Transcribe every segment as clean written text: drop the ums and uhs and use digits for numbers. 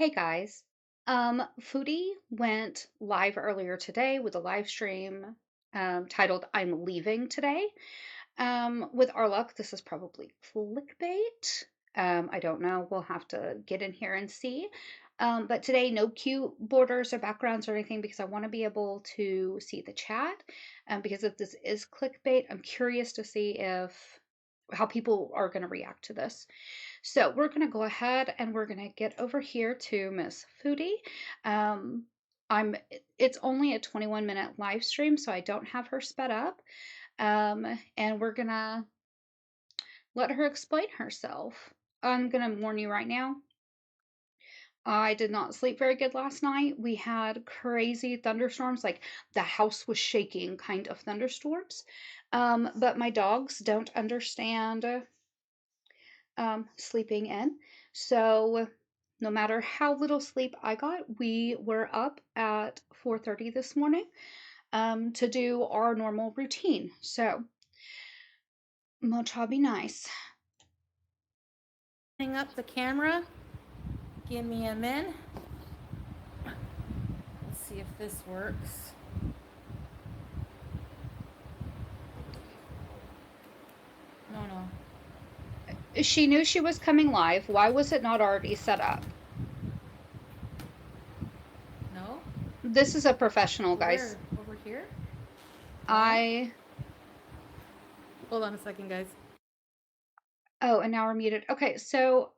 Hey guys. Foodie went live earlier today with a live stream titled I'm Leaving Today. With our luck, this is probably clickbait. I don't know. We'll have to get in here and see. But today, no cute borders or backgrounds or anything because I want to be able to see the chat. Because if this is clickbait, I'm curious to see if how people are going to react to this. So we're going to go ahead and we're going to get over here to Miss Foodie. Um, it's only a 21-minute live stream, so I don't have her sped up. And we're going to let her explain herself. I'm going to warn you right now. I did not sleep very good last night. We had crazy thunderstorms, like the house was shaking kind of thunderstorms. But my dogs don't understand sleeping in. So no matter how little sleep I got, we were up at 4:30 this morning to do our normal routine. So I'm gonna try to be nice. Hang up the camera. Give me a min. Let's see if this works. No. She knew she was coming live. Why was it not already set up? No? This is a professional, guys. Where? Over here? Hold on a second, guys. Oh, and now we're muted. Okay, so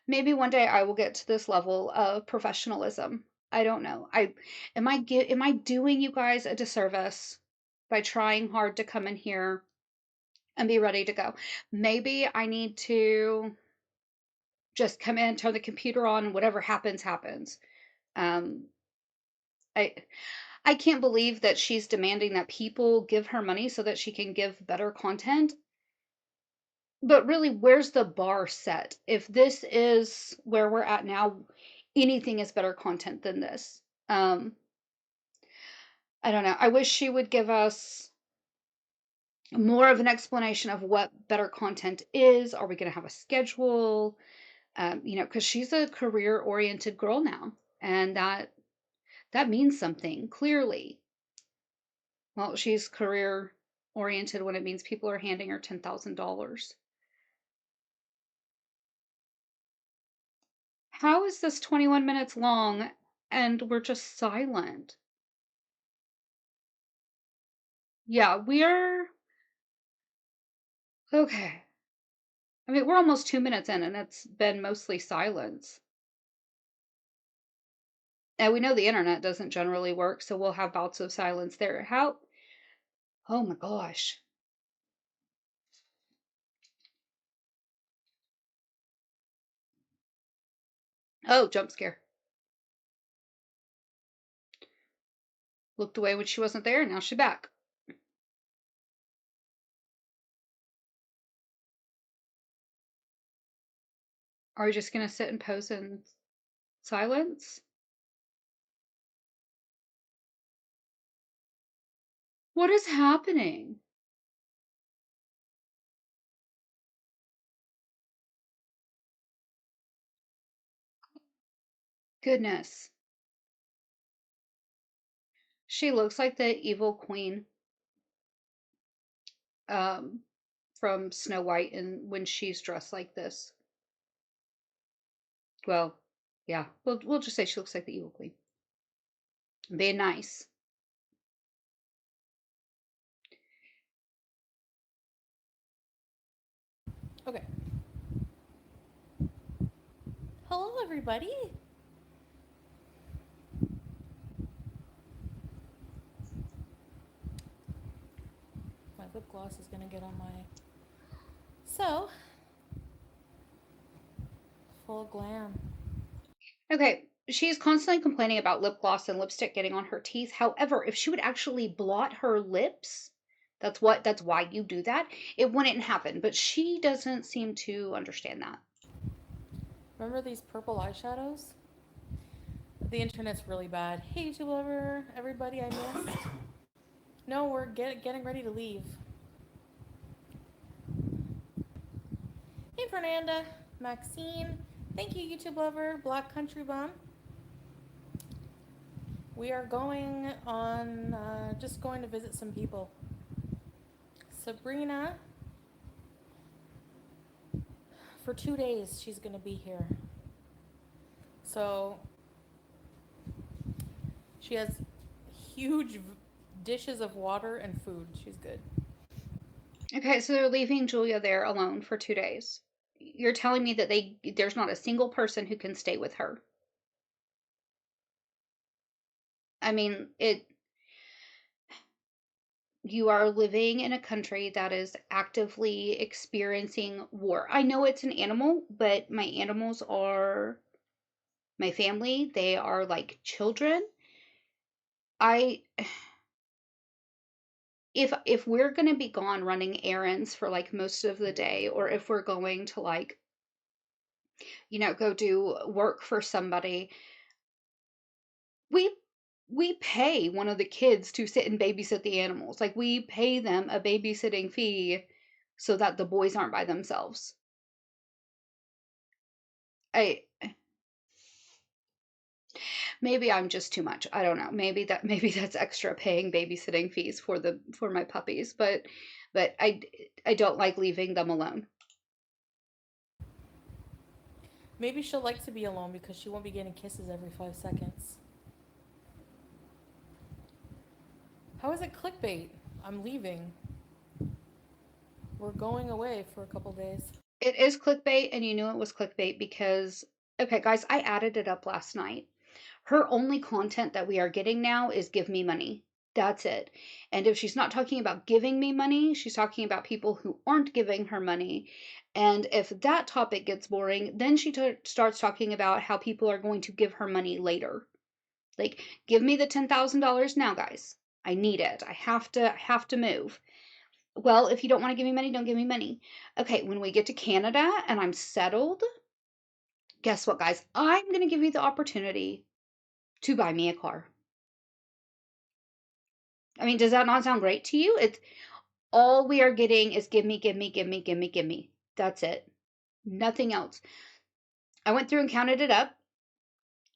maybe one day I will get to this level of professionalism. I don't know. Am I doing you guys a disservice by trying hard to come in here and be ready to go? Maybe I need to just come in, turn the computer on, and whatever happens, happens. Um, I I can't believe that she's demanding that people give her money so that she can give better content. But really, where's the bar set? If this is where we're at now, anything is better content than this. I don't know. I wish she would give us more of an explanation of what better content is. Are we going to have a schedule? Because she's a career-oriented girl now, and that means something, clearly. Well, she's career-oriented when it means people are handing her $10,000. How is this 21 minutes long and we're just silent? Yeah, we're okay. I mean, we're almost 2 minutes in and it's been mostly silence. And we know the internet doesn't generally work, so we'll have bouts of silence there. How? Oh my gosh. Oh, jump scare. Looked away when she wasn't there, and now she's back. Are we just gonna sit and pose in silence? What is happening? Goodness. She looks like the evil queen from Snow White and when she's dressed like this. Well, yeah, we'll just say she looks like the evil queen. Being nice. Okay. Hello, everybody. My lip gloss is gonna get on my. So, full glam. Okay, she's constantly complaining about lip gloss and lipstick getting on her teeth. However, if she would actually blot her lips, that's why you do that, it wouldn't happen. But she doesn't seem to understand that. Remember these purple eyeshadows? The internet's really bad. Hey, YouTube lover, everybody I missed. No, we're getting ready to leave. Hey, Fernanda, Maxine, Thank you, YouTube lover, Black Country Bum. We are going on, just going to visit some people. Sabrina, for 2 days, she's going to be here. So she has huge dishes of water and food. She's good. Okay, so they're leaving Julia there alone for 2 days. You're telling me that there's not a single person who can stay with her. I mean, you are living in a country that is actively experiencing war. I know it's an animal, but my animals are my family. They are like children. I if we're going to be gone running errands for like most of the day, or if we're going to like, go do work for somebody, we we pay one of the kids to sit and babysit the animals. Like, we pay them a babysitting fee so that the boys aren't by themselves. I Maybe I'm just too much. I don't know. Maybe that's extra, paying babysitting fees for my puppies, but I don't like leaving them alone. Maybe she'll like to be alone because she won't be getting kisses every 5 seconds. How is it clickbait? I'm leaving. We're going away for a couple days. It is clickbait, and you knew it was clickbait because, okay, guys, I added it up last night. Her only content that we are getting now is give me money. That's it. And if she's not talking about giving me money, she's talking about people who aren't giving her money. And if that topic gets boring, then she starts talking about how people are going to give her money later. Like, give me the $10,000 now, guys. I need it. I have to move. Well, if you don't want to give me money, don't give me money. Okay, when we get to Canada and I'm settled, guess what, guys? I'm going to give you the opportunity to buy me a car. I mean, does that not sound great to you? It's all we are getting is give me, give me, give me, give me, give me. That's it. Nothing else. I went through and counted it up,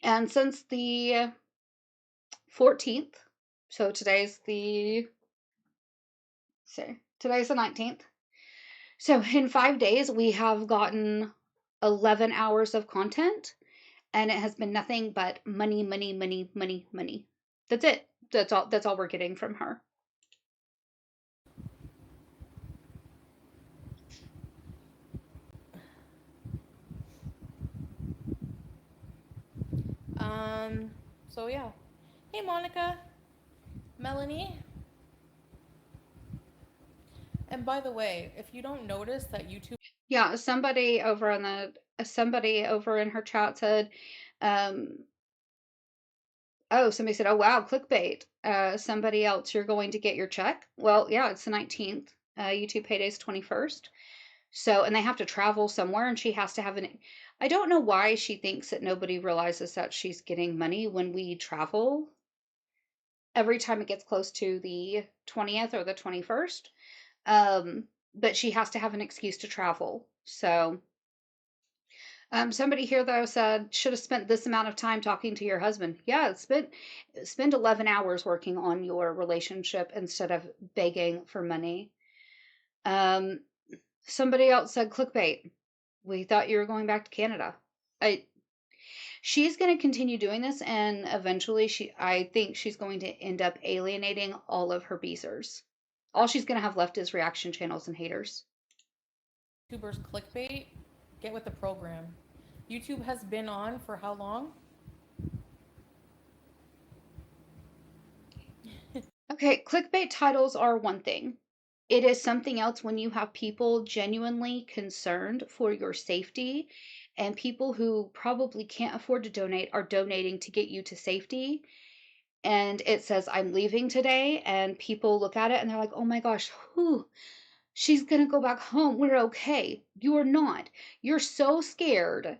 and since the 14th, so today's the 19th. So in 5 days we have gotten 11 hours of content, and it has been nothing but money, money, money, money, money. That's it. That's all we're getting from her. So yeah. Hey, Monica, Melanie. And by the way, if you don't notice that YouTube. Yeah, somebody over in her chat said, um, oh, somebody said, oh wow, clickbait. Somebody else, you're going to get your check. Well, yeah, it's the 19th. YouTube payday's 21st. So, and they have to travel somewhere, and she has to have an. I don't know why she thinks that nobody realizes that she's getting money when we travel every time it gets close to the 20th or the 21st. Um, but she has to have an excuse to travel. So, somebody here though said should have spent this amount of time talking to your husband. Yeah, spend 11 hours working on your relationship instead of begging for money. Um, Somebody else said clickbait. We thought you were going back to Canada. I She's going to continue doing this, and eventually I think she's going to end up alienating all of her beezers. All she's going to have left is reaction channels and haters. YouTubers clickbait, get with the program. YouTube has been on for how long? Okay, clickbait titles are one thing. It is something else when you have people genuinely concerned for your safety, and people who probably can't afford to donate are donating to get you to safety. And it says, I'm leaving today, and people look at it and they're like, oh my gosh, whew, she's going to go back home. We're okay. You're not. You're so scared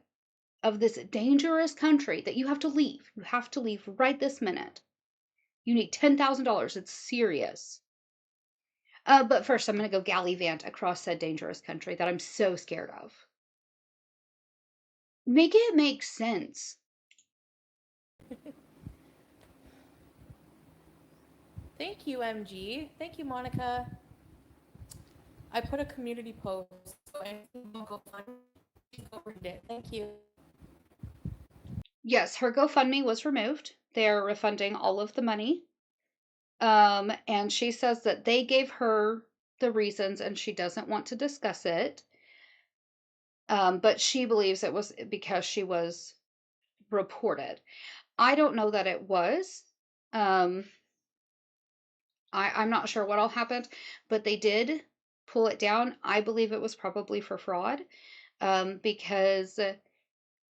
of this dangerous country that you have to leave. You have to leave right this minute. You need $10,000. It's serious. But first, I'm going to go gallivant across said dangerous country that I'm so scared of. Make it make sense. Thank you, MG. Thank you, Monica. I put a community post, so anything will go fund, go read it. Thank you. Yes, her GoFundMe was removed. They're refunding all of the money. And she says that they gave her the reasons and she doesn't want to discuss it. But she believes it was because she was reported. I don't know that it was. Um, I'm not sure what all happened, but they did pull it down. I believe it was probably for fraud, because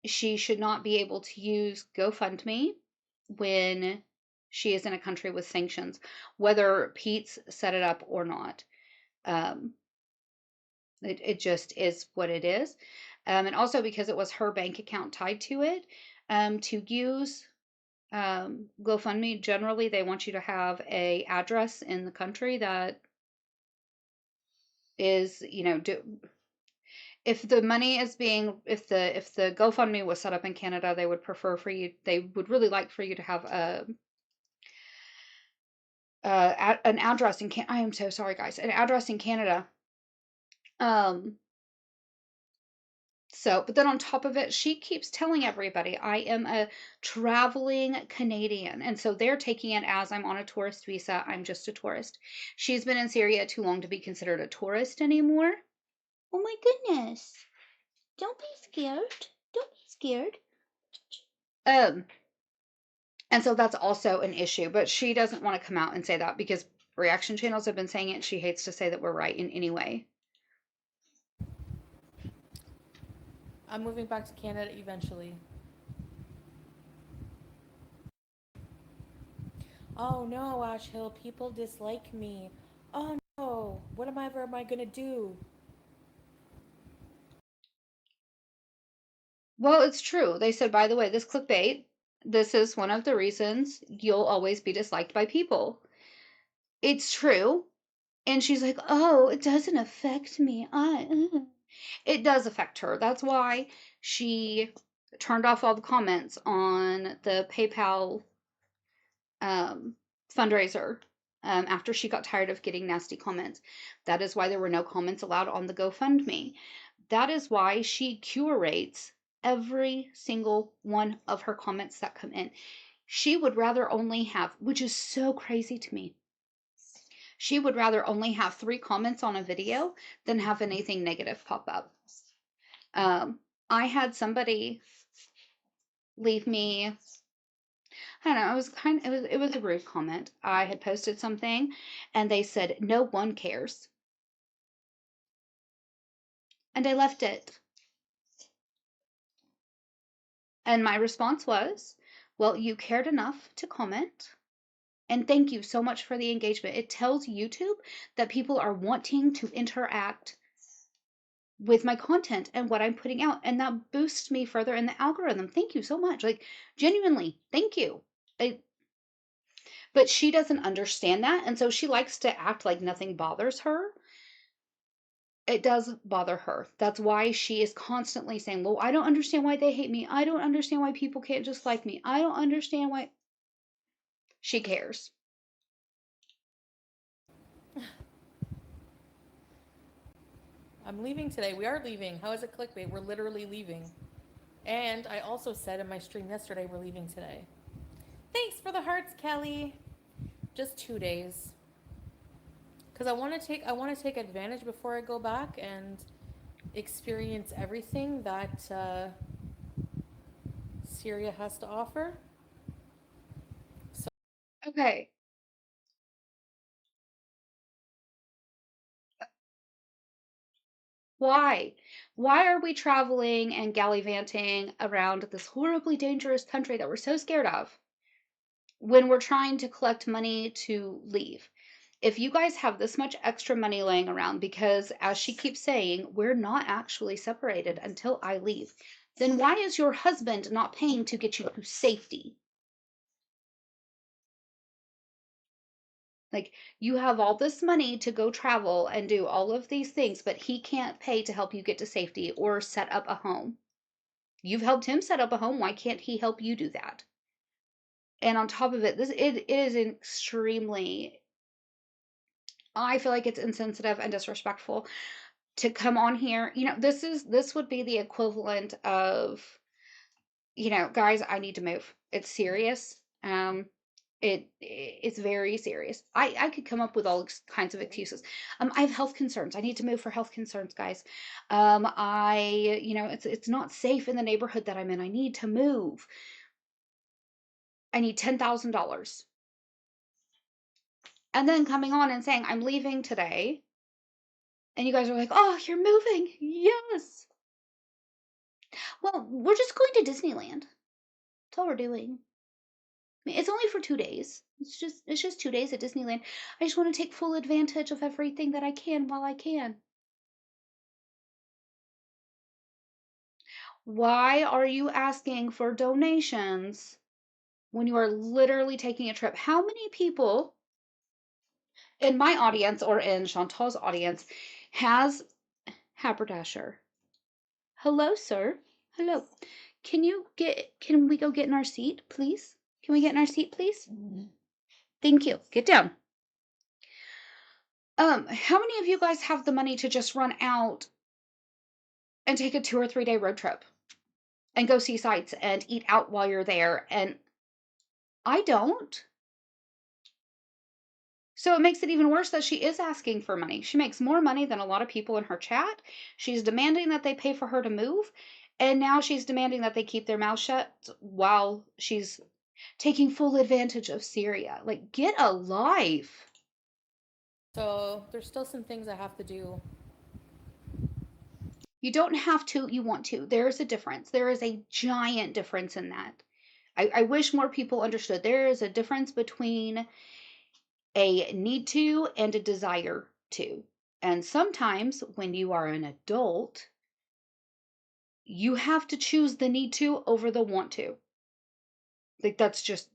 she should not be able to use GoFundMe when she is in a country with sanctions, whether Pete's set it up or not. Um, it just is what it is. And also because it was her bank account tied to it, to use GoFundMe, generally they want you to have a address in the country that is, if the money is being, if the GoFundMe was set up in Canada, they would prefer for you, they would really like for you to have an address in I am so sorry, guys, an address in Canada. Um, So, but then on top of it, she keeps telling everybody, I am a traveling Canadian. And so they're taking it as I'm on a tourist visa. I'm just a tourist. She's been in Syria too long to be considered a tourist anymore. Oh my goodness. Don't be scared. Don't be scared. Um, and so that's also an issue, but she doesn't want to come out and say that because reaction channels have been saying it. She hates to say that we're right in any way. I'm moving back to Canada eventually. Oh no, Ash Hill, people dislike me. Oh no, what am I gonna do? Well, it's true. They said, by the way, this clickbait, this is one of the reasons you'll always be disliked by people. It's true. And she's like, oh, it doesn't affect me. It does affect her. That's why she turned off all the comments on the PayPal um, fundraiser, after she got tired of getting nasty comments. That is why there were no comments allowed on the GoFundMe. That is why she curates every single one of her comments that come in. She would rather only have, which is so crazy to me, she would rather only have 3 comments on a video than have anything negative pop up. I had somebody leave me, I don't know, it was a rude comment. I had posted something and they said, no one cares. And I left it. And my response was, well, you cared enough to comment. And thank you so much for the engagement. It tells YouTube that people are wanting to interact with my content and what I'm putting out. And that boosts me further in the algorithm. Thank you so much. Like, genuinely, thank you. But she doesn't understand that. And so she likes to act like nothing bothers her. It does bother her. That's why she is constantly saying, well, I don't understand why they hate me. I don't understand why people can't just like me. I don't understand why. She cares. I'm leaving today. We are leaving. How is it clickbait? We're literally leaving. And I also said in my stream yesterday, we're leaving today. Thanks for the hearts, Kelly. Just 2 days. Because I want to take advantage before I go back and experience everything that Syria has to offer. So Okay. Why? Why are we traveling and gallivanting around this horribly dangerous country that we're so scared of when we're trying to collect money to leave? If you guys have this much extra money laying around, because as she keeps saying, we're not actually separated until I leave, then why is your husband not paying to get you to safety? Like, you have all this money to go travel and do all of these things, but he can't pay to help you get to safety or set up a home. You've helped him set up a home. Why can't he help you do that? And on top of it, it is extremely, I feel like it's insensitive and disrespectful to come on here. This would be the equivalent of, guys, I need to move. It's serious. It's very serious. I could come up with all kinds of excuses. I have health concerns. I need to move for health concerns, guys. It's not safe in the neighborhood that I'm in. I need to move. I need $10,000. And then coming on and saying I'm leaving today, and you guys are like, "Oh, you're moving." Yes. Well, we're just going to Disneyland. That's all we're doing. I mean, it's only for 2 days. It's just 2 days at Disneyland. I just want to take full advantage of everything that I can while I can. Why are you asking for donations when you are literally taking a trip? How many people in my audience or in Chantal's audience has haberdasher? Hello, sir. Hello. Can we go get in our seat, please? Can we get in our seat, please? Thank you. Get down. How many of you guys have the money to just run out and take a 2 or 3 day road trip and go see sights and eat out while you're there? And I don't. So it makes it even worse that she is asking for money. She makes more money than a lot of people in her chat. She's demanding that they pay for her to move. And now she's demanding that they keep their mouth shut while she's taking full advantage of Syria. Like, get a life. So there's still some things I have to do. You don't have to, you want to. There is a difference. There is a giant difference in that. I wish more people understood. There is a difference between a need to and a desire to. And sometimes when you are an adult, you have to choose the need to over the want to. Like that's just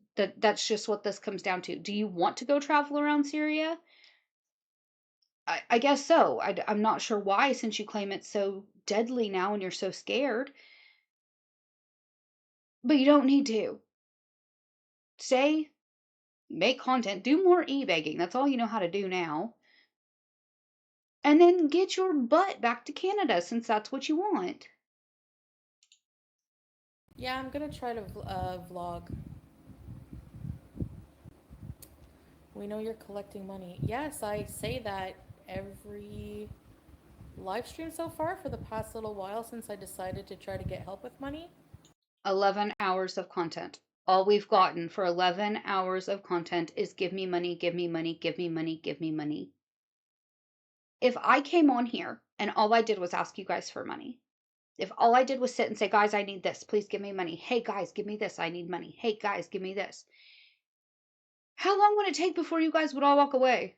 what this comes down to. Do you want to go travel around Syria? I guess so. I'm not sure why, since you claim it's so deadly now and you're so scared. But you don't need to. Stay, make content, do more e-begging. That's all you know how to do now. And then get your butt back to Canada, since that's what you want. Yeah, I'm gonna try to vlog. We know you're collecting money. Yes, I say that every live stream so far for the past little while since I decided to try to get help with money. 11 hours of content. All we've gotten for 11 hours of content is give me money, give me money, give me money, give me money. If I came on here and all I did was ask you guys for money, if all I did was sit and say, guys, I need this, please give me money. Hey, guys, give me this, I need money. Hey, guys, give me this. How long would it take before you guys would all walk away?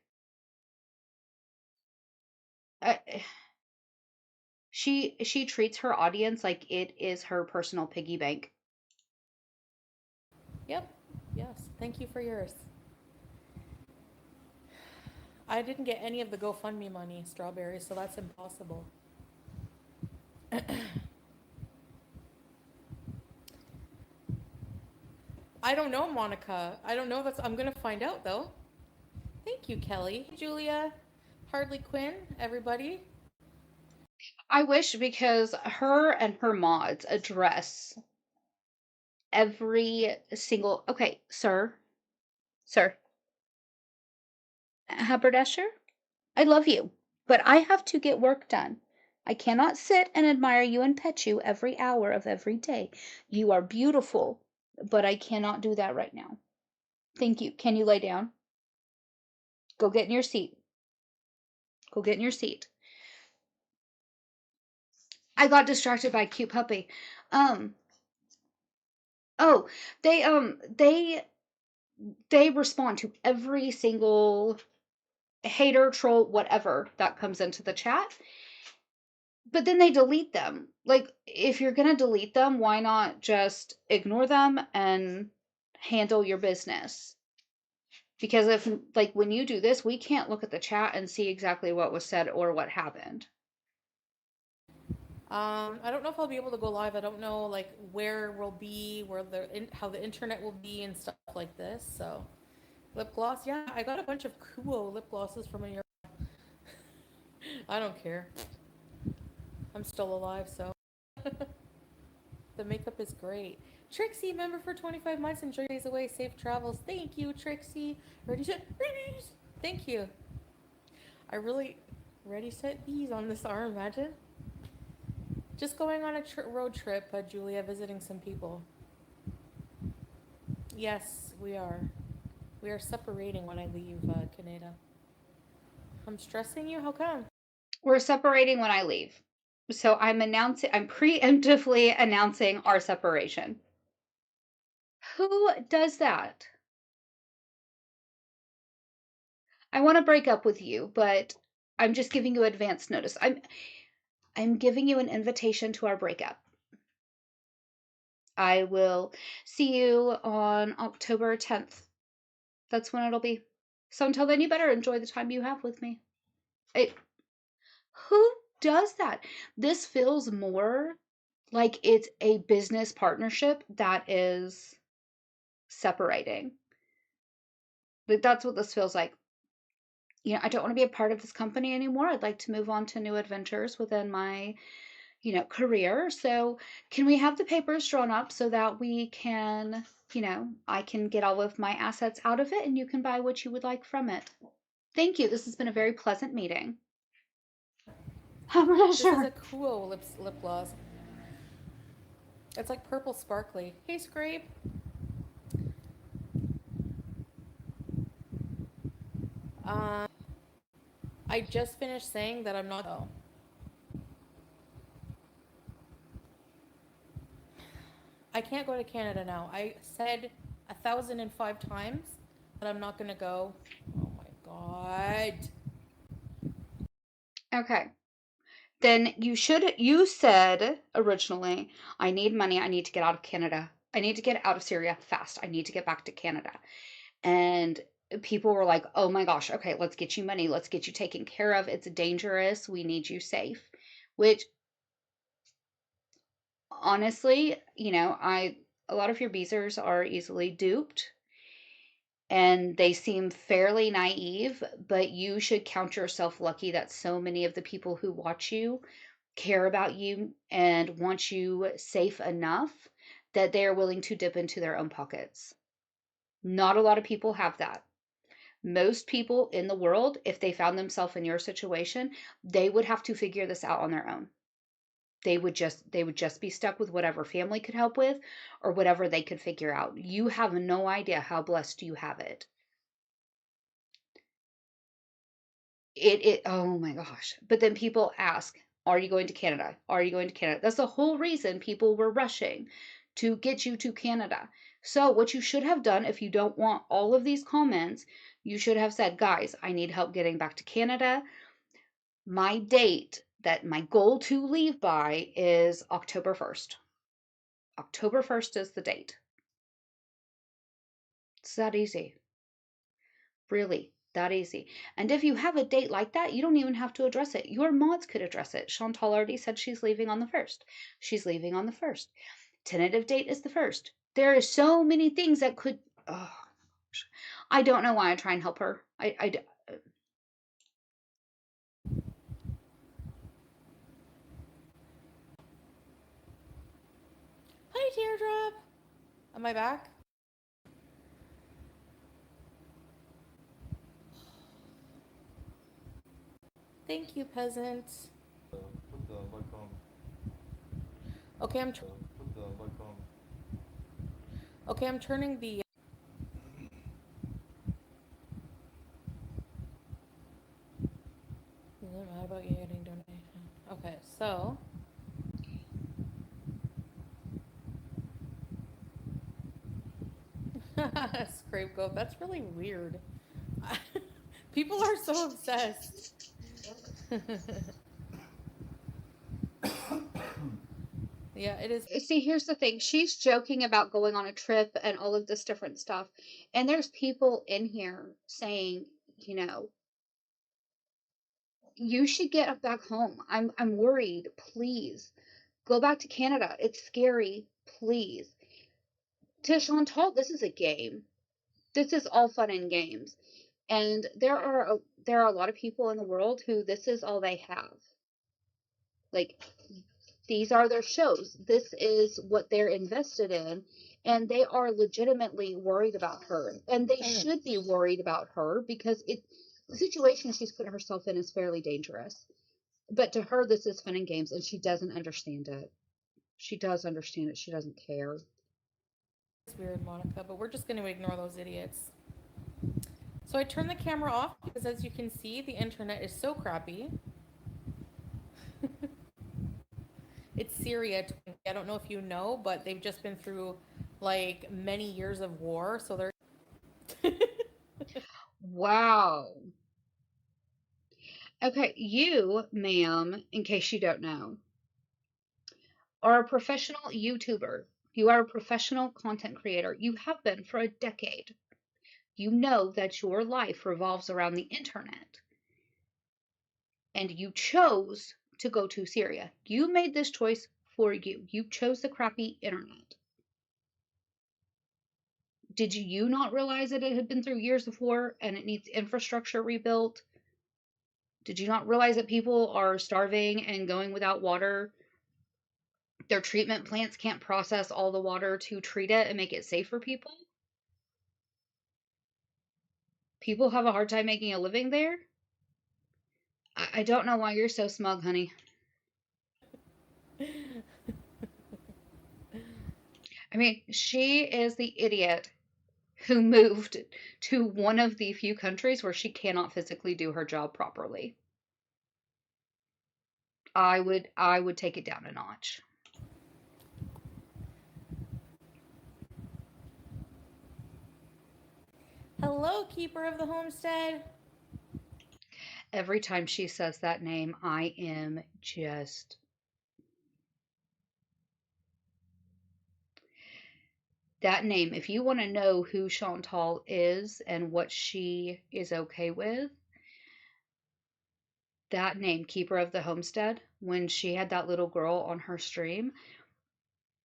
She treats her audience like it is her personal piggy bank. Yep. Yes. Thank you for yours. I didn't get any of the GoFundMe money, Strawberry, so that's impossible. I don't know, Monica. I don't know. I'm gonna find out though. Thank you, Kelly, Julia, Hardly Quinn, everybody. I wish, because her and her mods address every single. Okay, sir. Sir. Haberdasher, I love you, but I have to get work done. I cannot sit and admire you and pet you every hour of every day. You are beautiful, but I cannot do that right now. Thank you. Can you lay down? Go get in your seat. Go get in your seat. I got distracted by a cute puppy. Um, oh, they respond to every single hater, troll, whatever that comes into the chat. But then they delete them. Like, if you're gonna delete them, why not just ignore them and handle your business? Because if, like, when you do this, we can't look at the chat and see exactly what was said or what happened. I don't know if I'll be able to go live. I don't know like where we'll be, how the internet will be and stuff like this. So lip gloss, yeah, I got a bunch of Kuo lip glosses from a year. I don't care. I'm still alive, so the makeup is great. Trixie, member for 25 months. Enjoy days away. Safe travels. Thank you, Trixie. Ready, set, bees. Thank you. I really ready, set, bees on this arm. Imagine. Just going on a road trip, Julia, visiting some people. Yes, we are. We are separating when I leave Canada. I'm stressing you? How come? We're separating when I leave. So I'm preemptively announcing our separation. Who does that? I want to break up with you, but I'm just giving you advance notice. I'm giving you an invitation to our breakup. I will see you on October 10th. That's when it'll be. So until then, you better enjoy the time you have with me. Who does that? This feels more like it's a business partnership that is separating. Like that's what this feels like. I don't want to be a part of this company anymore. I'd like to move on to new adventures within my, career. So, can we have the papers drawn up so that we can, I can get all of my assets out of it and you can buy what you would like from it? Thank you. This has been a very pleasant meeting. I'm not This is sure. a cool lip gloss. It's like purple sparkly. Hey, Scrape. Um, I just finished saying that I'm not. Oh. I can't go to Canada now. I said 1,005 times that I'm not gonna go. Oh my god. Okay. Then you said originally, I need money. I need to get out of Canada. I need to get out of Syria fast. I need to get back to Canada. And people were like, oh my gosh, okay, let's get you money. Let's get you taken care of. It's dangerous. We need you safe. Which honestly, a lot of your beezers are easily duped and they seem fairly naive, but you should count yourself lucky that so many of the people who watch you care about you and want you safe enough that they are willing to dip into their own pockets. Not a lot of people have that. Most people in the world, if they found themselves in your situation, they would have to figure this out on their own. They would just be stuck with whatever family could help with or whatever they could figure out. You have no idea how blessed you have it. It oh my gosh. But then people ask, are you going to Canada? Are you going to Canada? That's the whole reason people were rushing to get you to Canada. So what you should have done, if you don't want all of these comments, you should have said, guys, I need help getting back to Canada. My goal to leave by is October 1st. October 1st is the date. It's that easy. Really, that easy. And if you have a date like that, you don't even have to address it. Your mods could address it. Chantal already said she's leaving on the 1st. She's leaving on the 1st. Tentative date is the 1st. There are so many things that could. Oh, I don't know why I try and help her. Hi, Teardrop. Am I back? Thank you, peasant. Put the mic on. Okay, Put the mic on. okay. I'm turning the. Is it mad about you getting donation? Okay, so. Scrape goat. That's really weird. People are so obsessed. Yeah, it is. See, here's the thing. She's joking about going on a trip and all of this different stuff. And there's people in here saying, you know, You should get back home. I'm worried. Please go back to Canada. It's scary. Please. To Chantal, this is a game. This is all fun and games. And there are a lot of people in the world who this is all they have. Like, these are their shows. This is what they're invested in. And they are legitimately worried about her. And they should be worried about her because the situation she's put herself in is fairly dangerous. But to her, this is fun and games, and she doesn't understand it. She does understand it. She doesn't care. It's weird, Monica, but we're just going to ignore those idiots. So I turned the camera off because, as you can see, the internet is so crappy. It's Syria. I don't know if you know, but they've just been through like many years of war, so they're Wow. Okay, you, ma'am, in case you don't know, are a professional YouTuber. You are a professional content creator. You have been for a decade. You know that your life revolves around the internet. And you chose to go to Syria. You made this choice for you. You chose the crappy internet. Did you not realize that it had been through years of war and it needs infrastructure rebuilt? Did you not realize that people are starving and going without water? Their treatment plants can't process all the water to treat it and make it safe for people. People have a hard time making a living there. I don't know why you're so smug, honey. I mean, she is the idiot who moved to one of the few countries where she cannot physically do her job properly. I would take it down a notch. Hello, keeper of the homestead. Every time she says that name, I am just that name. If you want to know who Chantal is and what she is okay with, that name, Keeper of the Homestead, when she had that little girl on her stream,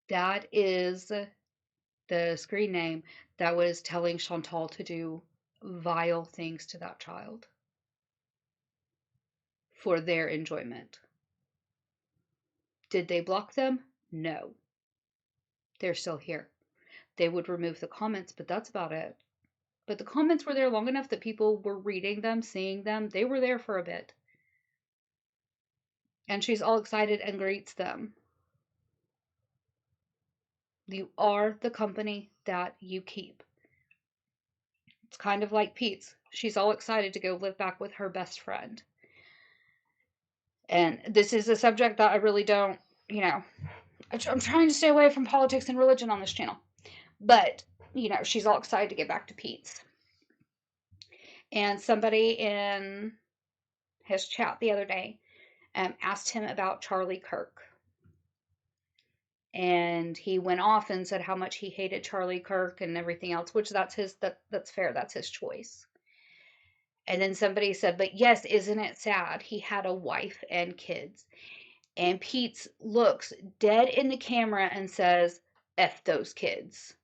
that is the screen name that was telling Chantal to do vile things to that child for their enjoyment. Did they block them? No. They're still here. They would remove the comments, but that's about it. But the comments were there long enough that people were reading them, seeing them. They were there for a bit. And she's all excited and greets them. You are the company that you keep. It's kind of like Pete's. She's all excited to go live back with her best friend. And this is a subject that I really don't, I'm trying to stay away from politics and religion on this channel. But, she's all excited to get back to Pete's. And somebody in his chat the other day asked him about Charlie Kirk. And he went off and said how much he hated Charlie Kirk and everything else, which that's fair, that's his choice. And then somebody said, but yes, isn't it sad? He had a wife and kids. And Pete looks dead in the camera and says, F those kids.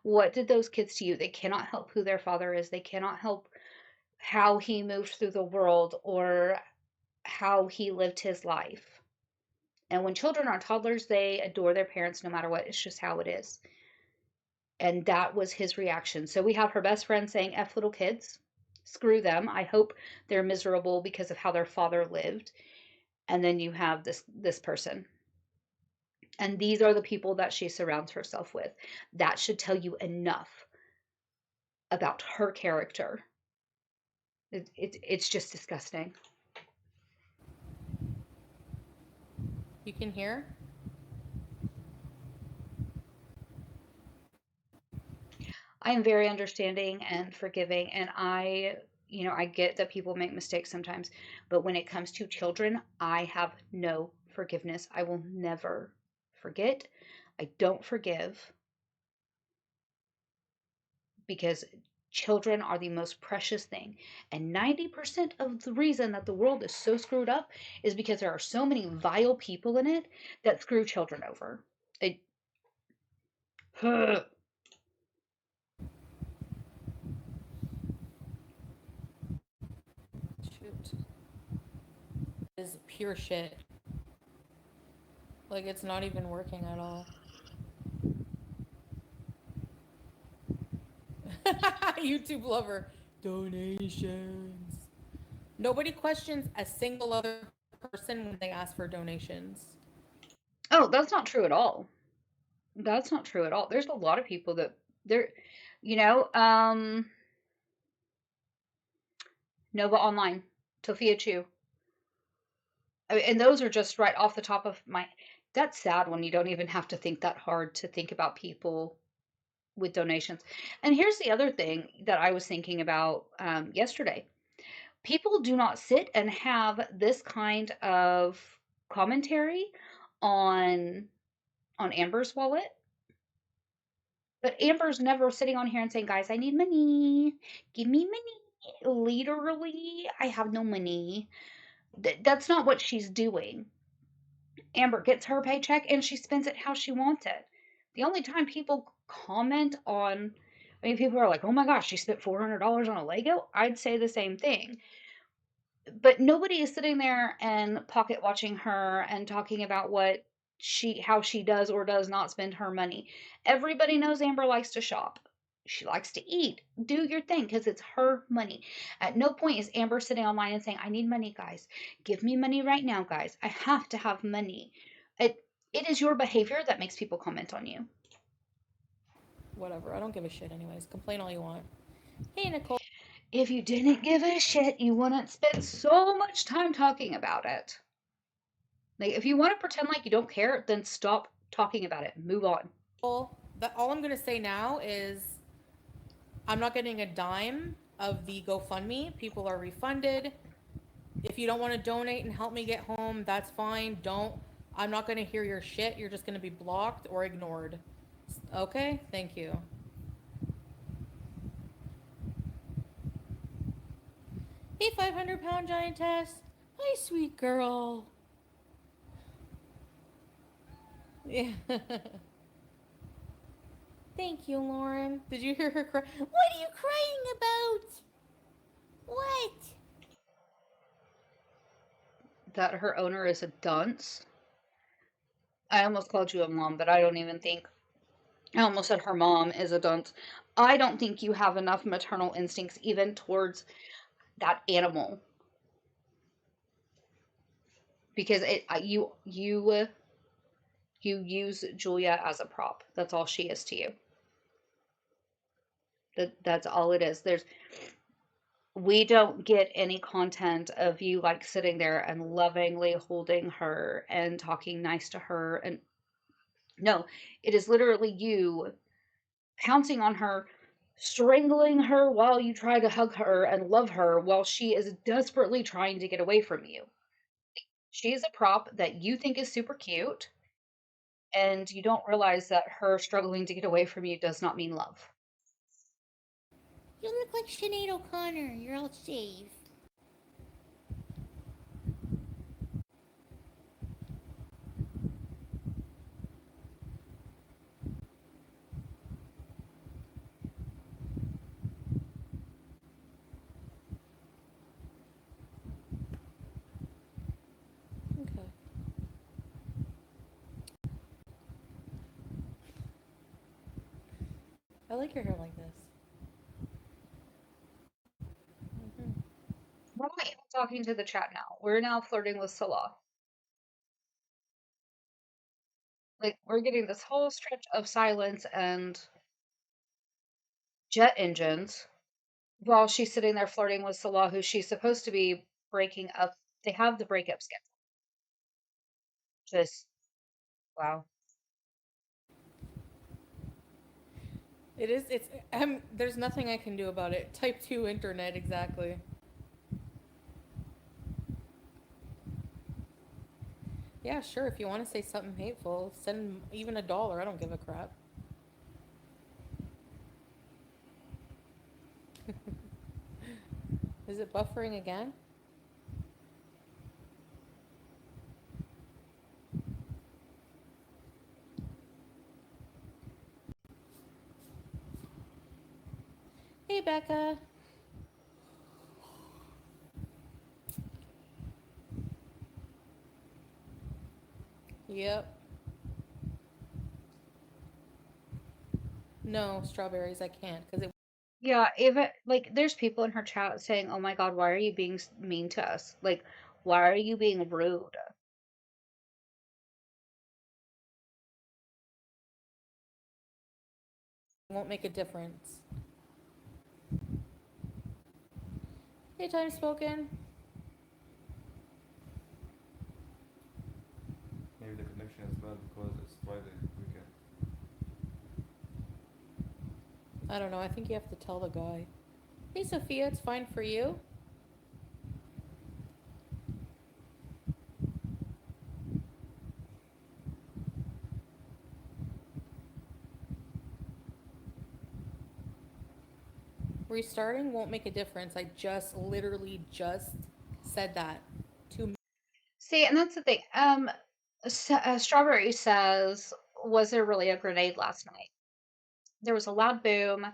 What did those kids to you? They cannot help who their father is. They cannot help how he moved through the world or how he lived his life. And when children are toddlers, they adore their parents no matter what. It's just how it is. And that was his reaction. So we have her best friend saying, F little kids. Screw them. I hope they're miserable because of how their father lived. And then you have this person. And these are the people that she surrounds herself with. That should tell you enough about her character. It's just disgusting. You can hear? I am very understanding and forgiving, and I get that people make mistakes sometimes, but when it comes to children, I have no forgiveness. I will never forget. I don't forgive because Children are the most precious thing. And 90% of the reason that the world is so screwed up is because there are so many vile people in it that screw children over. It, Shoot. Is pure shit. Like, it's not even working at all. YouTube lover. Donations. Nobody questions a single other person when they ask for donations. oh, that's not true at all. That's not true at all. There's a lot of people that they're, you know, Nova Online, Tofia Chu. I mean, and those are just right off the top of my. That's sad when you don't even have to think that hard to think about people with donations. And here's the other thing that I was thinking about yesterday. People do not sit and have this kind of commentary on Amber's wallet. But Amber's never sitting on here and saying, "Guys, I need money. Give me money." Literally, I have no money. That's not what she's doing. Amber gets her paycheck and she spends it how she wants it. The only time people comment on, I mean, people are like, "Oh my gosh, she spent $400 on a Lego." I'd say the same thing. But nobody is sitting there and pocket watching her and talking about how she does or does not spend her money. Everybody knows Amber likes to shop. She likes to eat. Do your thing because it's her money. At no point is Amber sitting online and saying, "I need money, guys. Give me money right now, guys. I have to have money." It is your behavior that makes people comment on you. Whatever. I don't give a shit anyways. Complain all you want. Hey, Nicole. If you didn't give a shit, you wouldn't spend so much time talking about it. Like, if you want to pretend like you don't care, then stop talking about it. Move on. All I'm going to say now is I'm not getting a dime of the GoFundMe. People are refunded. If you don't want to donate and help me get home, that's fine. Don't. I'm not going to hear your shit. You're just going to be blocked or ignored. Okay? Thank you. Hey, 500-pound giantess. Hi, sweet girl. Yeah. Thank you, Lauren. Did you hear her cry? What are you crying about? What? That her owner is a dunce. I almost called you a mom, but I don't even think. I almost said her mom is a dunce. I don't think you have enough maternal instincts even towards that animal because you use Julia as a prop. That's all she is to you. That's all it is. We don't get any content of you like sitting there and lovingly holding her and talking nice to her. And no, it is literally you pouncing on her, strangling her while you try to hug her and love her while she is desperately trying to get away from you. She is a prop that you think is super cute, and you don't realize that her struggling to get away from you does not mean love. You look like Sinead O'Connor. You're all safe. Okay. I like your hair like this. Mm-hmm. We're not even talking to the chat now. We're now flirting with Salah. Like, we're getting this whole stretch of silence and jet engines while she's sitting there flirting with Salah, who she's supposed to be breaking up. They have the breakup schedule. Just, wow. It is. It's. There's nothing I can do about it. Type 2 internet, exactly. Yeah, sure. If you want to say something hateful, send even $1. I don't give a crap. Is it buffering again? Hey, Becca. Yep. No, strawberries, I can't because it Yeah, even like there's people in her chat saying, "Oh my God, why are you being mean to us? Like, why are you being rude?" won't make a difference. Hey, time spoken. Maybe the connection is bad because it's Friday weekend. I don't know. I think you have to tell the guy. Hey, Sophia, it's fine for you. Restarting won't make a difference. I just literally just said that to See, and that's the thing. Strawberry says, "Was there really a grenade last night?" There was a loud boom,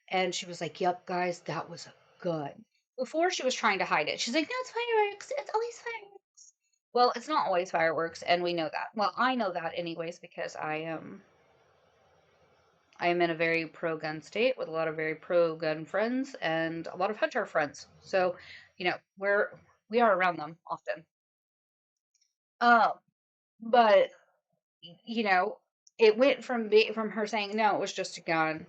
and she was like, "Yep, guys, that was a gun." Before she was trying to hide it. She's like, "No, it's fireworks. It's always fireworks." Well, it's not always fireworks, and we know that. Well, I know that anyways because I am in a very pro gun state with a lot of very pro gun friends and a lot of hunter friends. So, we are around them often. Um, but you know, it went from her saying no, it was just a gun,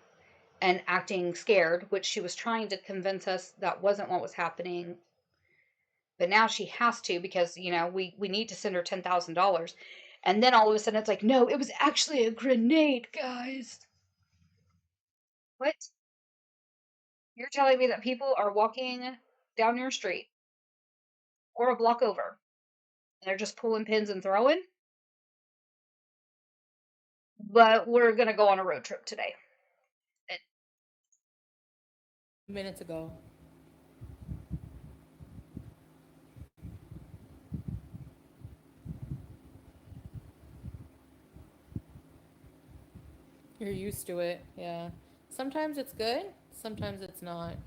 and acting scared, which she was trying to convince us that wasn't what was happening. But now she has to because we need to send her $10,000, and then all of a sudden it's like, no, it was actually a grenade, guys. What? You're telling me that people are walking down your street or a block over and they're just pulling pins and throwing? But we're gonna go on a road trip today. minutes ago. You're used to it. Yeah. Sometimes it's good, sometimes it's not.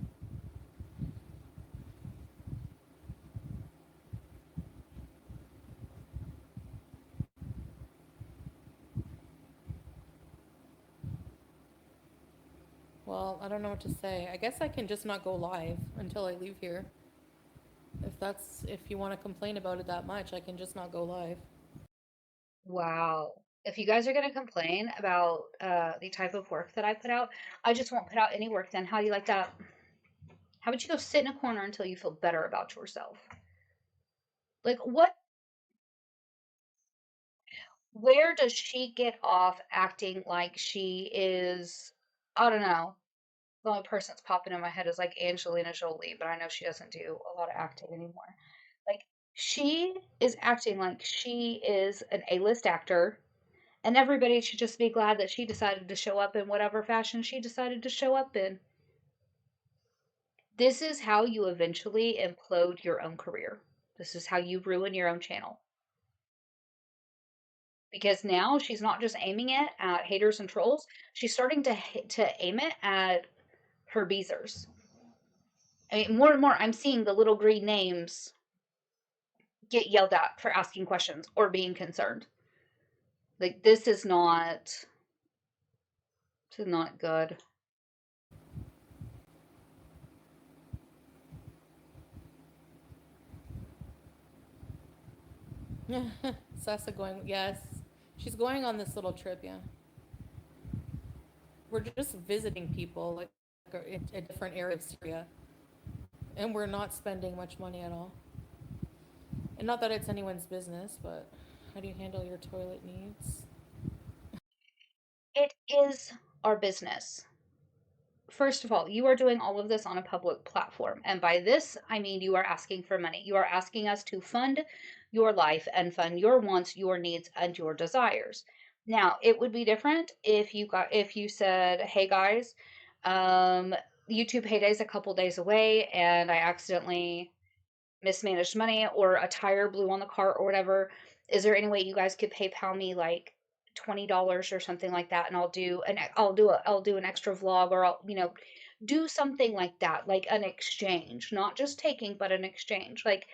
Well, I don't know what to say. I guess I can just not go live until I leave here. If you want to complain about it that much, I can just not go live. Wow. If you guys are going to complain about the type of work that I put out, I just won't put out any work then. How do you like that? How about you go sit in a corner until you feel better about yourself? Like, where does she get off acting like she is, I don't know. The only person that's popping in my head is like Angelina Jolie, but I know she doesn't do a lot of acting anymore. Like, she is acting like she is an A-list actor. And everybody should just be glad that she decided to show up in whatever fashion she decided to show up in. This is how you eventually implode your own career. This is how you ruin your own channel. Because now she's not just aiming it at haters and trolls, she's starting to aim it at her beezers. I mean, more and more, I'm seeing the little green names get yelled at for asking questions or being concerned. Like, this is not good. Sasa going, yes. She's going on this little trip, yeah. We're just visiting people, like a different area of Syria. And we're not spending much money at all. And not that it's anyone's business, but how do you handle your toilet needs? It is our business. First of all, you are doing all of this on a public platform. And by this, I mean you are asking for money. You are asking us to fund your life and fund your wants, your needs, and your desires. Now, it would be different if you said, "Hey guys, um, YouTube payday's a couple days away and I accidentally mismanaged money or a tire blew on the car or whatever, is there any way you guys could PayPal me like $20 or something like that and I'll do an extra vlog or I'll, do something like that, like an exchange, not just taking, but an exchange. Like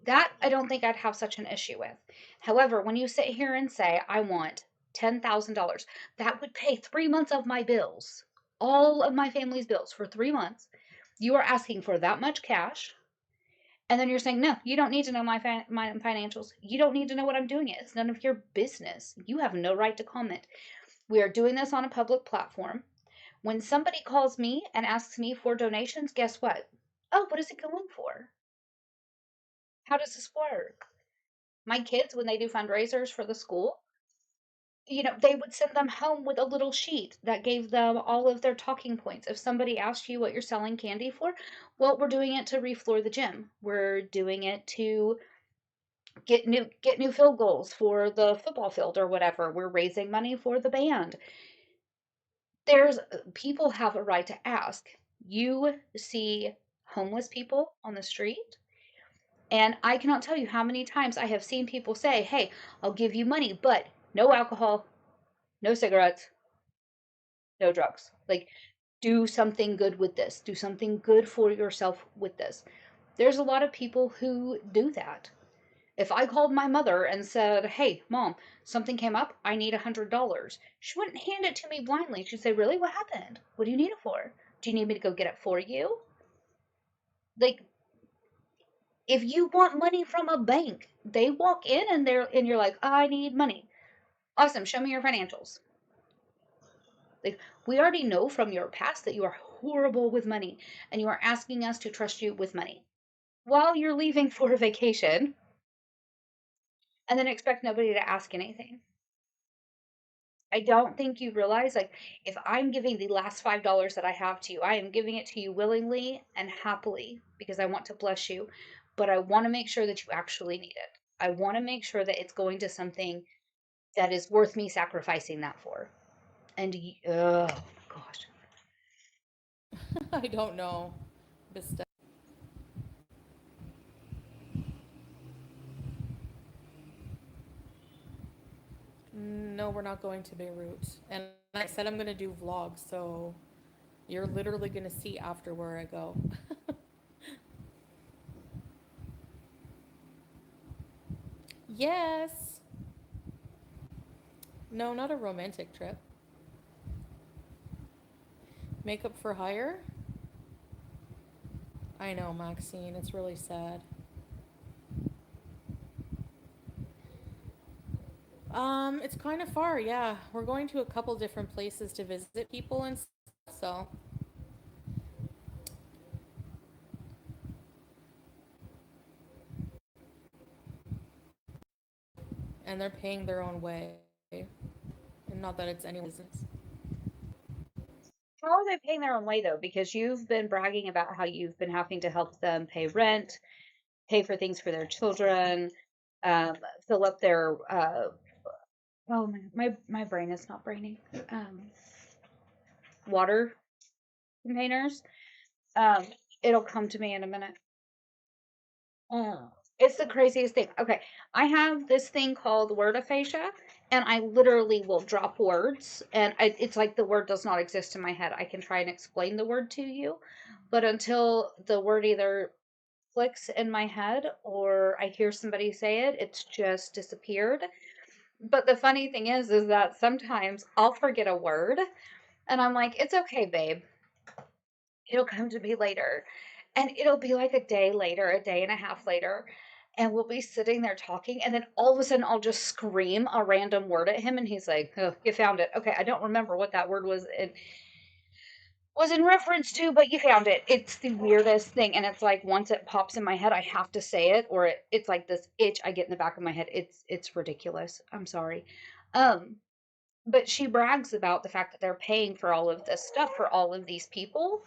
that I don't think I'd have such an issue with. However, when you sit here and say I want $10,000, that would pay 3 months of my bills. All of my family's bills for 3 months. You are asking for that much cash. And then you're saying, no, you don't need to know my financials. You don't need to know what I'm doing. It's none of your business. You have no right to comment. We are doing this on a public platform. When somebody calls me and asks me for donations, guess what? Oh, what is it going for? How does this work? My kids, when they do fundraisers for the school, they would send them home with a little sheet that gave them all of their talking points. If somebody asked you what you're selling candy for, well, we're doing it to refloor the gym. We're doing it to get new field goals for the football field or whatever. We're raising money for the band. There's People have a right to ask. You see homeless people on the street, and I cannot tell you how many times I have seen people say, "Hey, I'll give you money, but no alcohol, no cigarettes, no drugs." Like, do something good with this. Do something good for yourself with this. There's a lot of people who do that. If I called my mother and said, "Hey, mom, something came up, I need $100," she wouldn't hand it to me blindly. She'd say, "Really? What happened? What do you need it for? Do you need me to go get it for you?" Like, if you want money from a bank, they walk in and you're like, "I need money." Awesome, show me your financials. Like, we already know from your past that you are horrible with money and you are asking us to trust you with money while you're leaving for a vacation and then expect nobody to ask anything. I don't think you realize, like, if I'm giving the last $5 that I have to you, I am giving it to you willingly and happily because I want to bless you, but I want to make sure that you actually need it. I want to make sure that it's going to something that is worth me sacrificing that for. And, oh my gosh. I don't know. Best- no, we're not going to Beirut. And I said I'm going to do vlogs, so you're literally going to see after where I go. Yes. No, not a romantic trip. Makeup for hire? I know, Maxine. It's really sad. It's kind of far, yeah. We're going to a couple different places to visit people and stuff, so. And they're paying their own way. And not that it's anyone's business. How are they paying their own way, though? Because you've been bragging about how you've been having to help them pay rent, pay for things for their children, um, fill up their, oh, my brain is not braining, water containers. Um, it'll come to me in a minute. Oh, it's the craziest thing. Okay, I have this thing called word aphasia, and I literally will drop words, and it's like the word does not exist in my head. I can try and explain the word to you, but until the word either clicks in my head or I hear somebody say it, it's just disappeared. But the funny thing is that sometimes I'll forget a word, and I'm like, "It's okay, babe. It'll come to me later." And it'll be like a day later, a day and a half later, and we'll be sitting there talking, and then all of a sudden I'll just scream a random word at him, and he's like, "Oh, you found it. Okay, I don't remember what that word was in reference to, but you found it." It's the weirdest thing, and it's like once it pops in my head, I have to say it, or it's like this itch I get in the back of my head. It's ridiculous. I'm sorry. Um, but she brags about the fact that they're paying for all of this stuff for all of these people.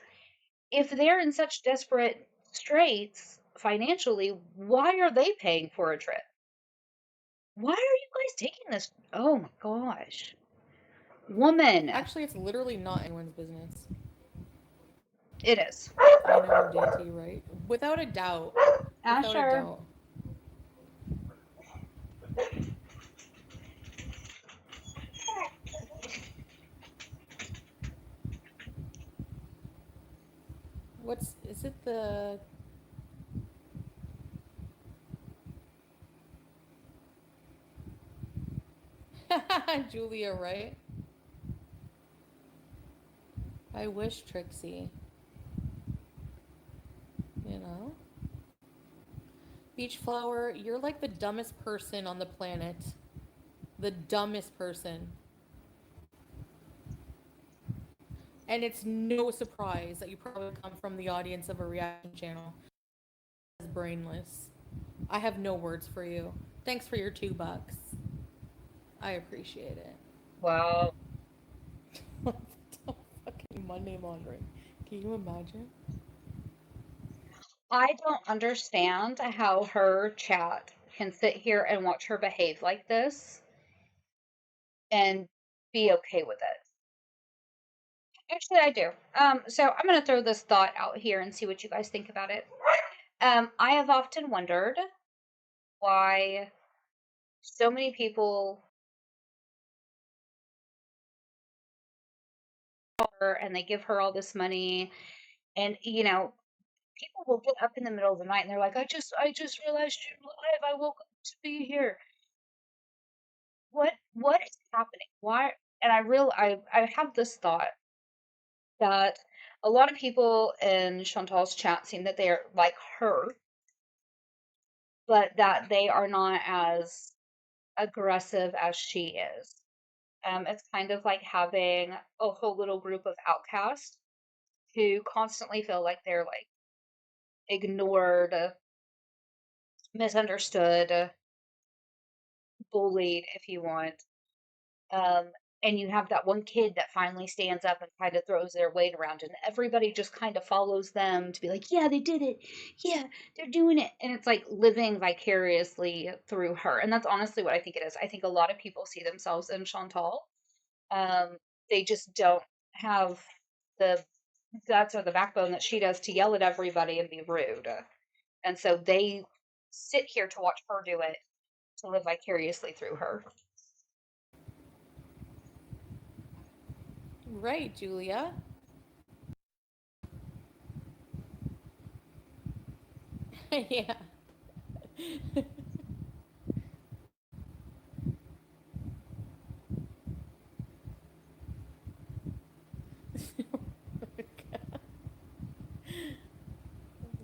If they're in such desperate straits financially, why are they paying for a trip? Why are you guys taking this? Oh my gosh. Woman. Actually, it's literally not anyone's business. It is. I know, Dante, right? Without a doubt. Without a Asher. doubt. Is it the Julia, right? I wish, Trixie. You know? Beach Flower, you're like the dumbest person on the planet. The dumbest person. And it's no surprise that you probably come from the audience of a reaction channel as brainless. I have no words for you. Thanks for your $2. I appreciate it. Well, Fucking Monday laundering. Can you imagine? I don't understand how her chat can sit here and watch her behave like this and be okay with it. Actually, I do. So I'm going to throw this thought out here and see what you guys think about it. I have often wondered why so many people call her and they give her all this money, and people will get up in the middle of the night and they're like, I just realized you're alive. I woke up to be here. What is happening? Why? And I have this thought that a lot of people in Chantal's chat seem that they are like her, but that they are not as aggressive as she is. It's kind of like having a whole little group of outcasts who constantly feel like they're like ignored, misunderstood, bullied, if you want. Um, and you have that one kid that finally stands up and kind of throws their weight around, and everybody just kind of follows them to be like, yeah, they did it. Yeah, they're doing it. And it's like living vicariously through her. And that's honestly what I think it is. I think a lot of people see themselves in Chantal. Um, they just don't have the guts or the backbone that she does to yell at everybody and be rude. And so they sit here to watch her do it, to live vicariously through her. Right, Julia. Yeah.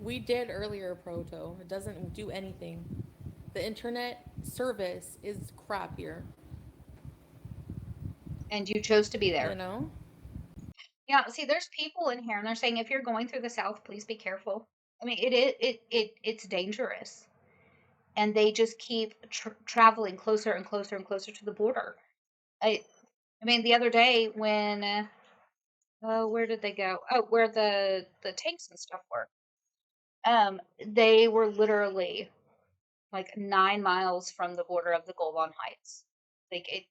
We did earlier, Proto. It doesn't do anything. The internet service is crap here. And you chose to be You there. know? Yeah, see, there's people in here, and they're saying if you're going through the South, please be careful. I mean, it's dangerous, and they just keep traveling closer and closer and closer to the border. I, I mean, the other day when, where did they go? Oh, where the tanks and stuff were. They were literally like 9 miles from the border of the Golan Heights. Like it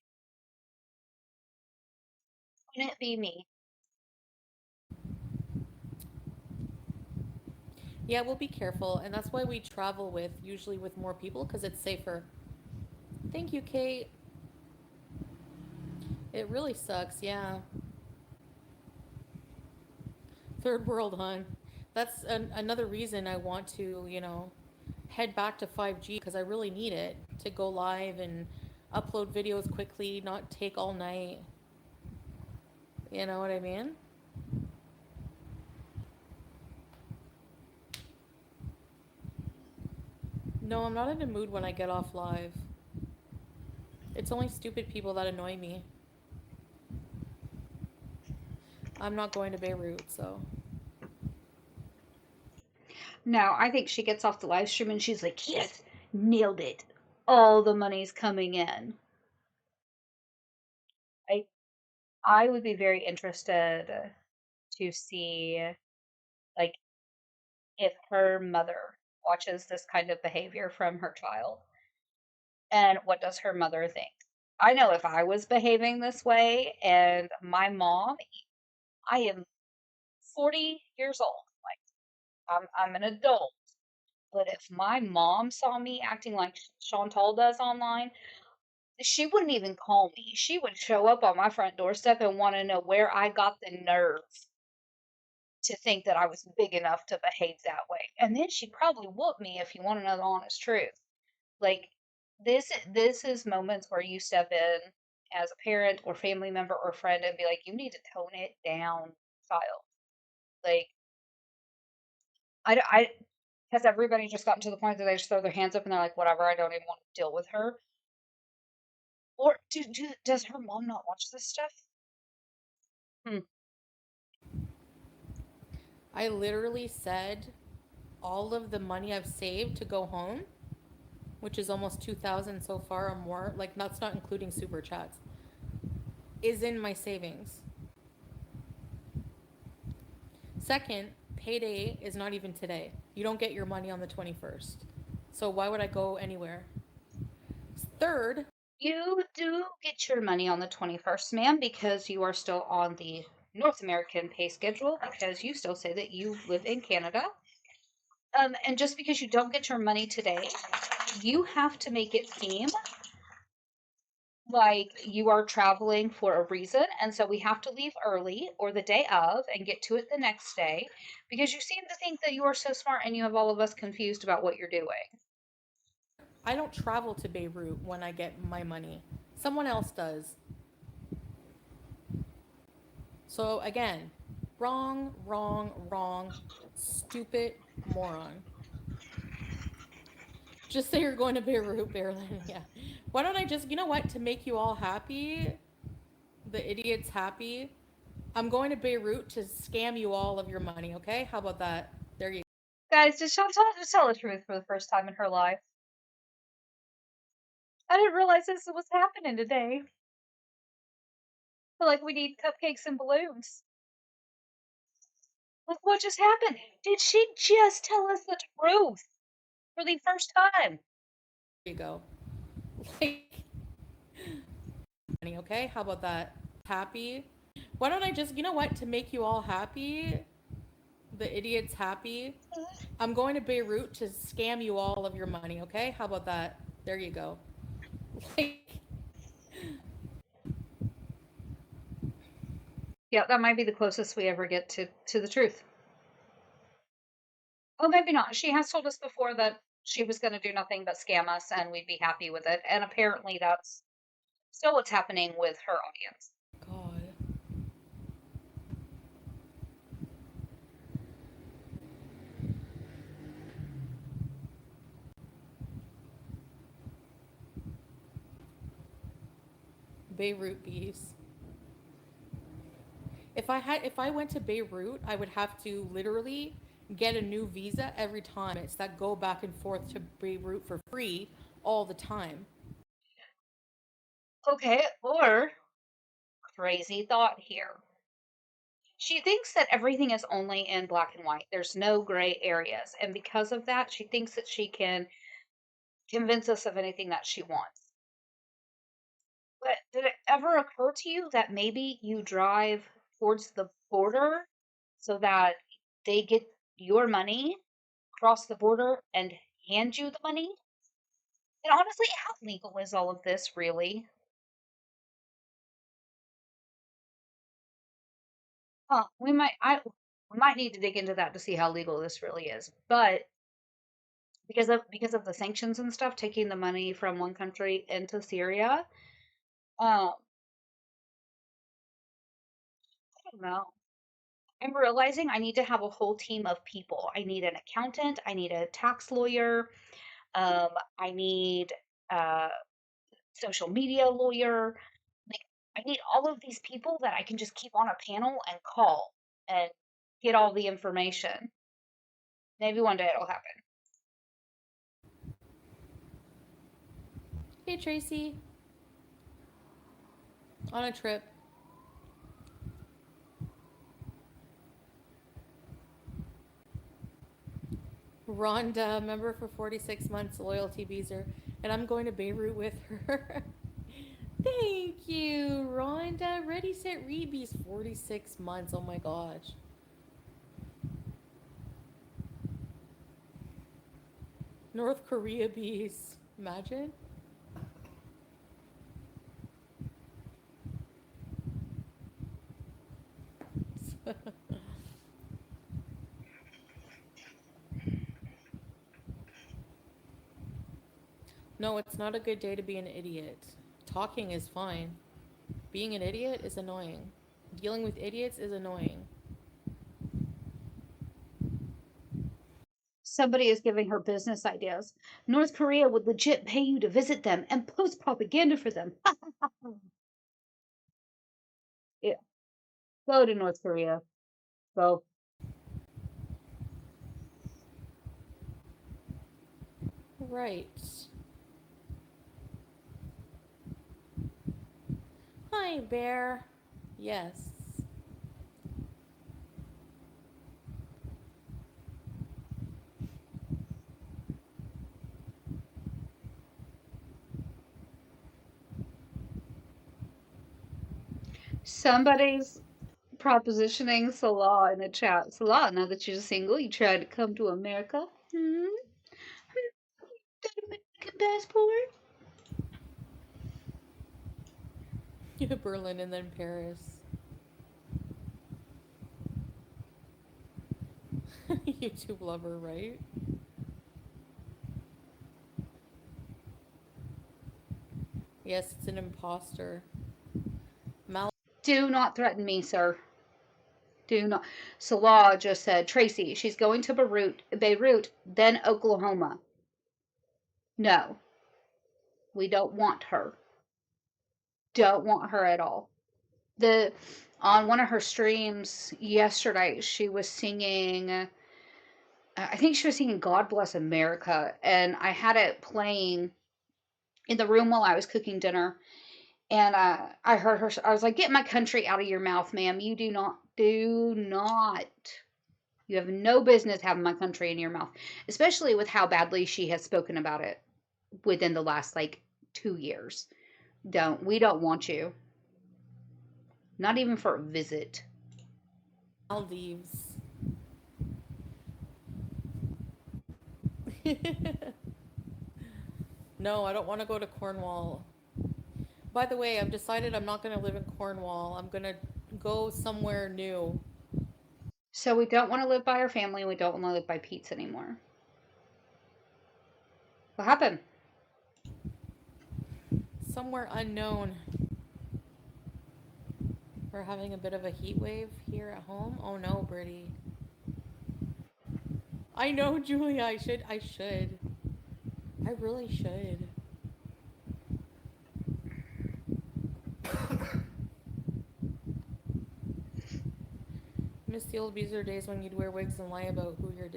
couldn't be me. Yeah, we'll be careful, and that's why we travel with usually with more people because it's safer. Thank you, Kate. It really sucks, yeah. Third world, hon. That's another reason I want to, head back to 5G because I really need it to go live and upload videos quickly, not take all night. You know what I mean? No, I'm not in a mood when I get off live. It's only stupid people that annoy me. I'm not going to Beirut, so. No, I think she gets off the live stream and she's like, yes, nailed it. All the money's coming in. I I would be very interested to see like if her mother watches this kind of behavior from her child, and what does her mother think. I know if I was behaving this way and my mom, I am 40 years old. Like, I'm an adult. But if my mom saw me acting like Chantal does online, she wouldn't even call me. She would show up on my front doorstep and want to know where I got the nerve to think that I was big enough to behave that way. And then she'd probably whoop me if you want to know the honest truth. Like, this is moments where you step in as a parent or family member or friend and be like, you need to tone it down, child. Like, I has everybody just gotten to the point that they just throw their hands up and they're like, whatever, I don't even want to deal with her? Or does her mom not watch this stuff? Hmm. I literally said all of the money I've saved to go home, which is almost 2,000 so far or more, like that's not including super chats, is in my savings. Second, payday is not even today. You don't get your money on the 21st. So why would I go anywhere? Third, You do get your money on the 21st, ma'am, because you are still on the North American pay schedule, because you still say that you live in Canada. And just because you don't get your money today, you have to make it seem like you are traveling for a reason. And so we have to leave early or the day of and get to it the next day because you seem to think that you are so smart and you have all of us confused about what you're doing. I don't travel to Beirut when I get my money. Someone else does. So again, wrong, wrong, wrong, stupid moron. Just say you're going to Beirut, Berlin. Yeah. Why don't I just, you know what, to make you all happy, the idiots happy, I'm going to Beirut to scam you all of your money, okay? How about that? There you Guys, did Chantal just tell the truth for the first time in her life? I didn't realize this was happening today. I feel like we need cupcakes and balloons. Like, what just happened? Did she just tell us the truth for the first time? go. Like, money, okay? How about that? Happy? Why don't I just, you know what, to make you all happy, the idiots happy, I'm going to Beirut to scam you all of your money, okay? How about that? There you go. Like, Yeah, that might be the closest we ever get to the truth. Oh, maybe not. She has told us before that she was going to do nothing but scam us and we'd be happy with it. And apparently that's still what's happening with her audience. God. Beirut beefs. If I went to Beirut, I would have to literally get a new visa every time. It's that go back and forth to Beirut for free all the time. Okay, or crazy thought here. She thinks that everything is only in black and white. There's no gray areas. And because of that, she thinks that she can convince us of anything that she wants. But did it ever occur to you that maybe you drive towards the border so that they get your money, cross the border, and hand you the money? And honestly, how legal is all of this really? Huh, we might need to dig into that to see how legal this really is. But because of the sanctions and stuff, taking the money from one country into Syria, I don't know. I'm realizing I need to have a whole team of people. I need an accountant, I need a tax lawyer, I need a social media lawyer. Like, I need all of these people that I can just keep on a panel and call and get all the information. Maybe one day it'll happen. Hey Tracy, on a trip. Rhonda, member for 46 months, loyalty visa, and I'm going to Beirut with her. Thank you, Rhonda. Ready, set, read these 46 months. Oh my gosh. North Korea bees. Imagine. No, it's not a good day to be an idiot. Talking is fine. Being an idiot is annoying. Dealing with idiots is annoying. Somebody is giving her business ideas. North Korea would legit pay you to visit them and post propaganda for them. Yeah, go to North Korea. Go. Right. Hi, bear. Yes. Somebody's propositioning Salah in the chat. Salah, now that you're single, you tried to come to America. Hmm? Got a American passport? Berlin and then Paris. YouTube lover, right? Yes, it's an imposter. Do not threaten me, sir. Do not. Salah just said, Tracy, she's going to Beirut, then Oklahoma. No, we don't want her. Don't want her at all. The On one of her streams yesterday, she was singing. I think she was singing "God Bless America," and I had it playing in the room while I was cooking dinner. And I heard her. I was like, "Get my country out of your mouth, ma'am. You do not. You have no business having my country in your mouth, especially with how badly she has spoken about it within the last like 2 years. We don't want you. Not even for a visit." Maldives. No, I don't want to go to Cornwall. By the way, I've decided I'm not going to live in Cornwall. I'm going to go somewhere new. So we don't want to live by our family. We don't want to live by Pete's anymore. What happened? Somewhere unknown. We're having a bit of a heat wave here at home. Oh no, Brittany. I know, Julia. I should. I really should. Miss the old Beezer days when you'd wear wigs and lie about who you're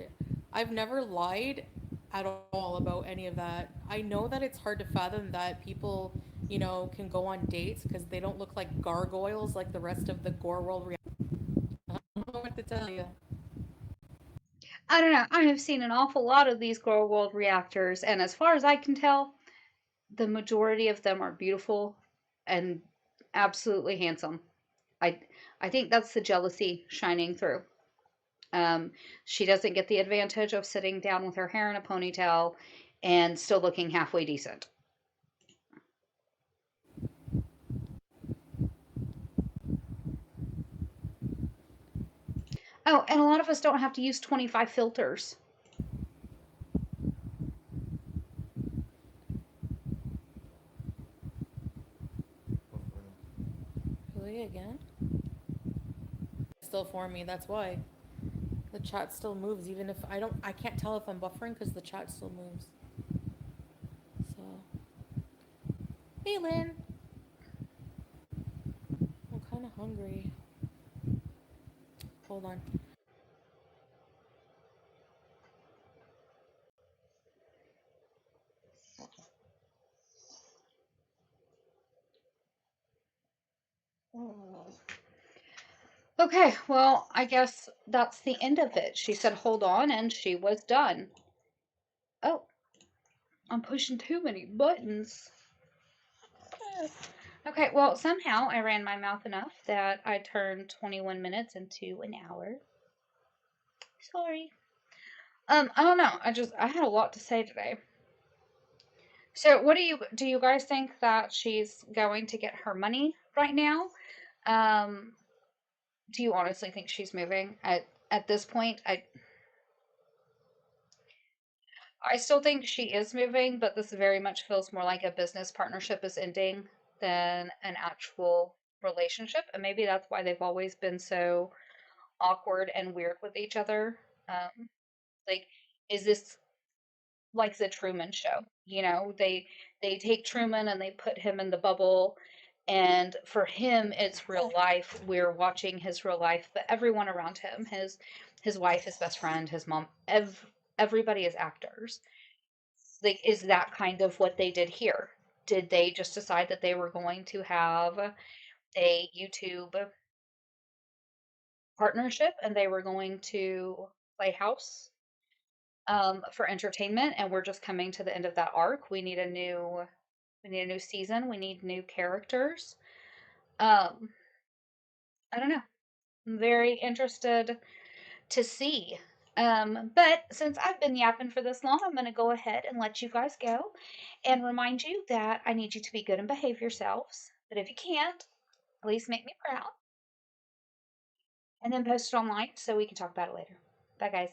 I've never lied at all about any of that. I know that it's hard to fathom that people, can go on dates because they don't look like gargoyles like the rest of the gore world. I don't know what to tell you. I don't know. I have seen an awful lot of these Girl World reactors, and as far as I can tell, the majority of them are beautiful and absolutely handsome. I I think that's the jealousy shining through. She doesn't get the advantage of sitting down with her hair in a ponytail and still looking halfway decent. Oh, and a lot of us don't have to use 25 filters. Really again? Still for me. That's why the chat still moves, even if I can't tell if I'm buffering because the chat still moves. So, hey, Lynn. I'm kind of hungry. Hold on. Okay, well, I guess that's the end of it. She said, hold on, and she was done. Oh, I'm pushing too many buttons. Okay, well, somehow I ran my mouth enough that I turned 21 minutes into an hour. Sorry. I don't know. I had a lot to say today. So, what do you guys think that she's going to get her money right now? Um, do you honestly think she's moving at this point? I still think she is moving, but this very much feels more like a business partnership is ending than an actual relationship, and maybe that's why they've always been so awkward and weird with each other. Like, is this like the Truman Show? You know, they take Truman and they put him in the bubble, and for him it's real life. We're watching his real life, but everyone around him, his wife, his best friend, his mom, everybody is actors. Like, is that kind of what they did here? Did they just decide that they were going to have a YouTube partnership and they were going to play house for entertainment, and we're just coming to the end of that arc? We need a new season. We need new characters. Um, I don't know. I'm very interested to see. But since I've been yapping for this long, I'm going to go ahead and let you guys go and remind you that I need you to be good and behave yourselves. But if you can't, at least make me proud. And then post it online so we can talk about it later. Bye, guys.